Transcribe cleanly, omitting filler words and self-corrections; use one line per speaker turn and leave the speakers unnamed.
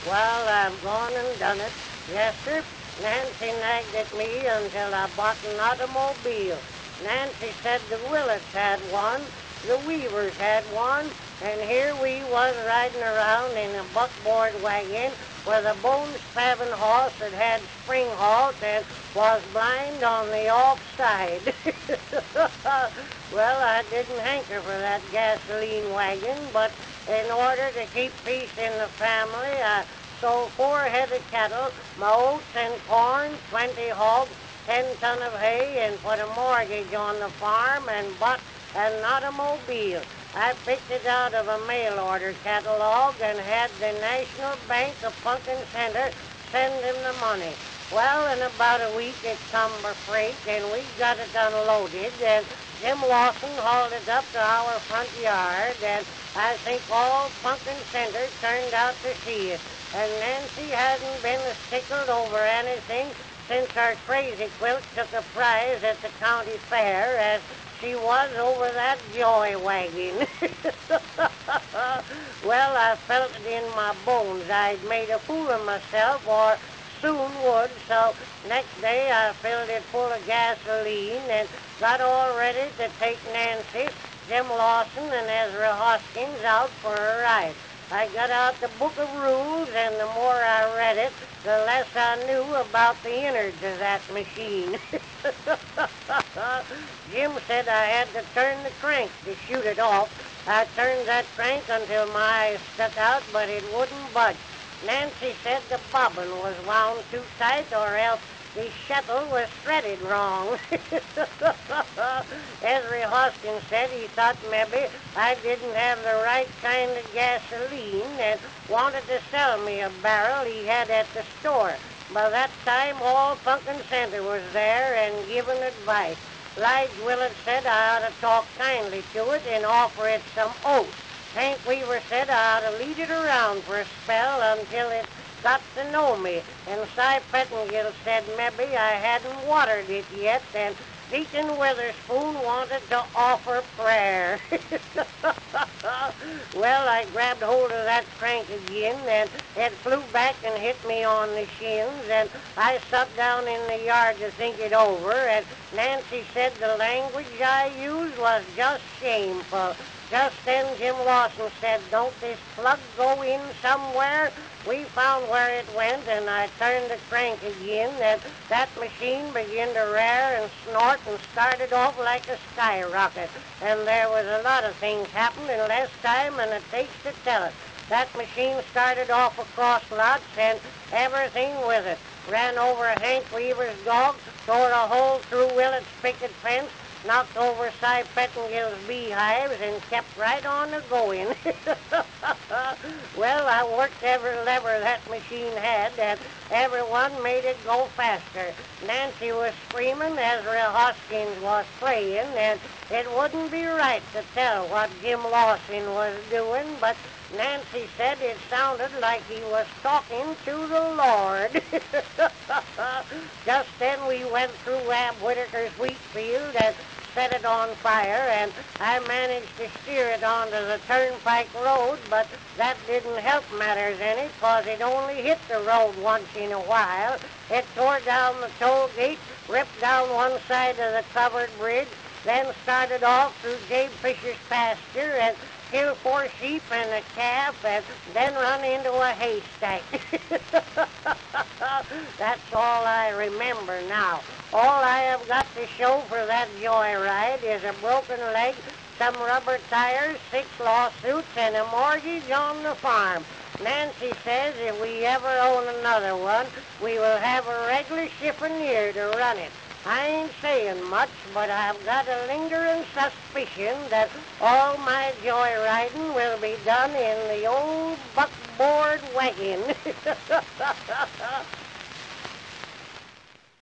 Well, I've gone and done it. Yes, sir. Nancy nagged at me until I bought an automobile. Nancy said the Willets had one, the Weavers had one, and here we was riding around in a buckboard wagon with a bone-spabbing horse that had spring halt and was blind on the off side. Well, I didn't hanker for that gasoline wagon, but in order to keep peace in the family, I sold 4 head of cattle, my oats and corn, 20 hogs, 10 ton of hay, and put a mortgage on the farm and bought an automobile. I picked it out of a mail order catalog and had the National Bank of Pumpkin Center send him the money. Well, in about a week it come for freight, and we got it unloaded, and Jim Lawson hauled it up to our front yard, and I think all Pumpkin Center turned out to see it. And Nancy hadn't been tickled over anything since our crazy quilt took a prize at the county fair as she was over that joy wagon. Well, I felt it in my bones. I'd made a fool of myself, or soon would, so next day I filled it full of gasoline and got all ready to take Nancy, Jim Lawson, and Ezra Hoskins out for a ride. I got out the book of rules, and the more I read it, the less I knew about the innards of that machine. Jim said I had to turn the crank to shoot it off. I turned that crank until my eyes stuck out, but it wouldn't budge. Nancy said the bobbin was wound too tight, or else the shuttle was threaded wrong. Ezra Hoskins said he thought maybe I didn't have the right kind of gasoline and wanted to sell me a barrel he had at the store. By that time, all Pumpkin Center was there and giving advice. Lige Willett said I ought to talk kindly to it and offer it some oats. Hank Weaver said I ought to lead it around for a spell until it got to know me, and Cy Pettingill said maybe I hadn't watered it yet, and Deacon Witherspoon wanted to offer prayer. Well, I grabbed hold of that crank again, and it flew back and hit me on the shins, and I sat down in the yard to think it over, and Nancy said the language I used was just shameful. Just then Jim Lawson said, "Don't this plug go in somewhere?" We found where it went, and I turned the crank again, and that machine began to rear and snort and started off like a skyrocket. And there was a lot of things happened in less time than it takes to tell it. That machine started off across lots, and everything with it. Ran over Hank Weaver's dog, tore a hole through Willett's picket fence, knocked over Cy Pettingill's beehives, and kept right on going. Well, I worked every lever that machine had, and everyone made it go faster. Nancy was screaming, Ezra Hoskins was playing, and it wouldn't be right to tell what Jim Lawson was doing, but Nancy said it sounded like he was talking to the Lord. Just then we went through Ab Whitaker's wheat field and set it on fire, and I managed to steer it onto the turnpike road, but that didn't help matters any, 'cause it only hit the road once in a while. It tore down the toll gate, ripped down one side of the covered bridge, then started off through Jabe Fisher's pasture and killed 4 sheep and a calf, and then run into a haystack. That's all I remember now. All I have got to show for that joyride is a broken leg, some rubber tires, 6 lawsuits, and a mortgage on the farm. Nancy says if we ever own another one, we will have a regular chiffonnier to run it. I ain't saying much, but I've got a lingering suspicion that all my joyriding will be done in the old buckboard wagon.